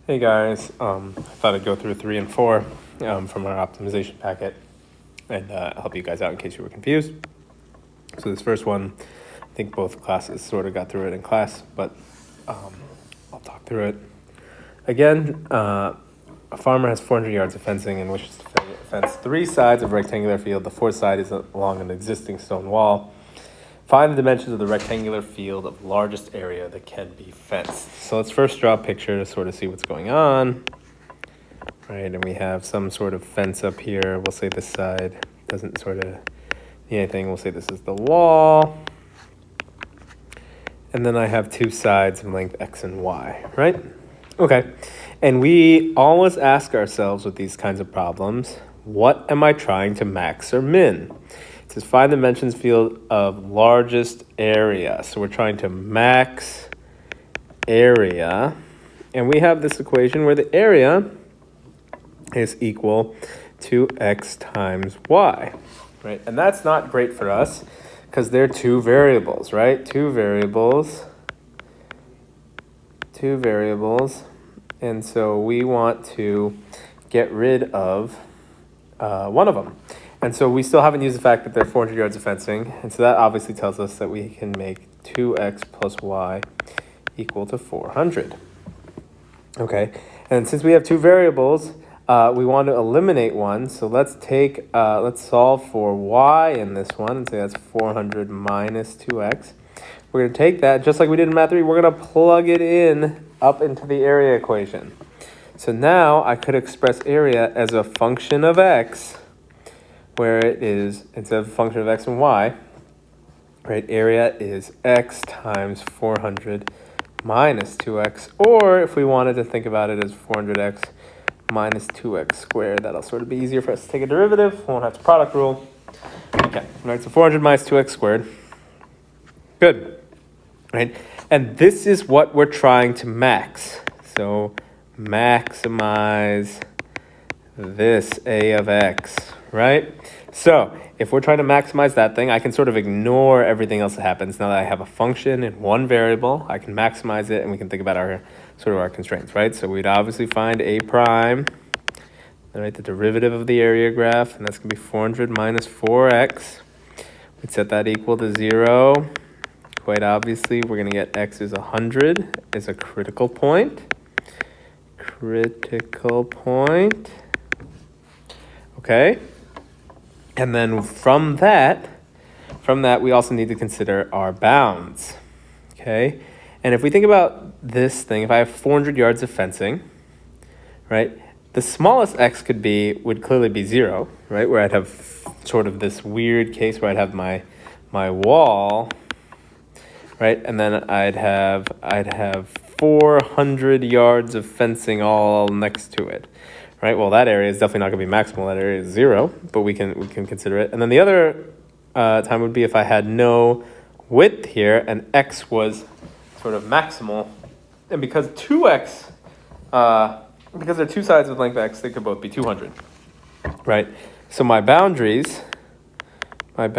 Hey guys, I thought I'd go through 3 and 4 from our optimization packet and help you guys out in case you were confused. So this first one, I think both classes sort of got through it in class, but I'll talk through it. Again, a farmer has 400 yards of fencing and wishes to fence 3 sides of a rectangular field. The 4th side is along an existing stone wall. Find the dimensions of the rectangular field of largest area that can be fenced. So let's first draw a picture to sort of see what's going on. Right, and we have some sort of fence up here. We'll say this side doesn't sort of need anything. We'll say this is the wall. And then I have 2 sides of length x and y, right? Okay, and we always ask ourselves with these kinds of problems, what am I trying to max or min? It says find the dimensions field of largest area. So we're trying to max area. And we have this equation where the area is equal to x times y, right? And that's not great for us because they're 2 variables, right? Two variables. And so we want to get rid of one of them. And so we still haven't used the fact that they're 400 yards of fencing. And so that obviously tells us that we can make 2x plus y equal to 400. Okay, and since we have 2 variables, we want to eliminate one. So let's solve for y in this one and say that's 400 minus 2x. We're going to take that, just like we did in Math 3, we're going to plug it in up into the area equation. So now I could express area as a function of x, where it is, instead of a function of x and y, right, area is x times 400 minus 2x, or if we wanted to think about it as 400x minus 2x squared, that'll sort of be easier for us to take a derivative. Won't have to product rule. Okay, all right, so 400 minus 2x squared. Good, right? And this is what we're trying to max. So maximize this a of x, right? So if we're trying to maximize that thing, I can sort of ignore everything else that happens. Now that I have a function in one variable, I can maximize it and we can think about our constraints, right? So we'd obviously find a prime, right, the derivative of the area graph, and that's going to be 400 minus 4x. We'd set that equal to 0. Quite obviously, we're going to get x is 100 is a critical point. Okay. And then from that, we also need to consider our bounds. Okay. And if we think about this thing, if I have 400 yards of fencing, right, the smallest x would clearly be 0, right, where I'd have sort of this weird case where I'd have my wall, right, and then I'd have 400 yards of fencing all next to it, right? Well, that area is definitely not going to be maximal. That area is 0, but we can consider it. And then the other time would be if I had no width here and x was sort of maximal, and because 2x, because they're 2 sides with length x, they could both be 200, right? So my boundaries at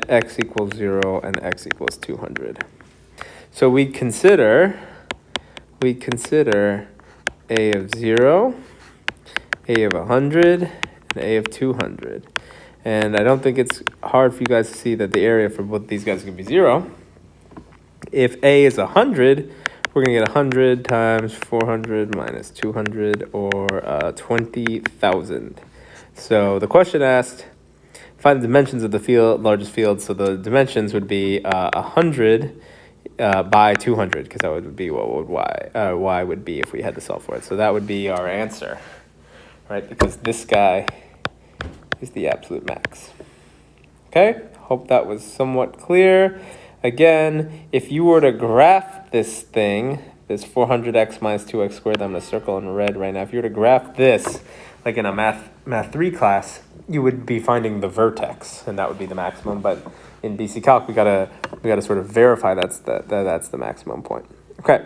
x equals 0 and x equals 200. So we consider a of 0, a of 100, and a of 200. And I don't think it's hard for you guys to see that the area for both these guys is going to be 0. If a is 100, we're going to get 100 times 400 minus 200, or 20,000. So the question asked, find the dimensions of the largest field. So the dimensions would be 100 by 200, because that would be what would y would be if we had to solve for it. So that would be our answer, right? Because this guy is the absolute max. Okay, hope that was somewhat clear. Again, if you were to graph this thing, this 400x minus 2x squared, I'm going to circle in red right now. If you were to graph this, like in a math 3 class, you would be finding the vertex, and that would be the maximum. But in BC Calc, we gotta sort of verify that's the maximum point. Okay.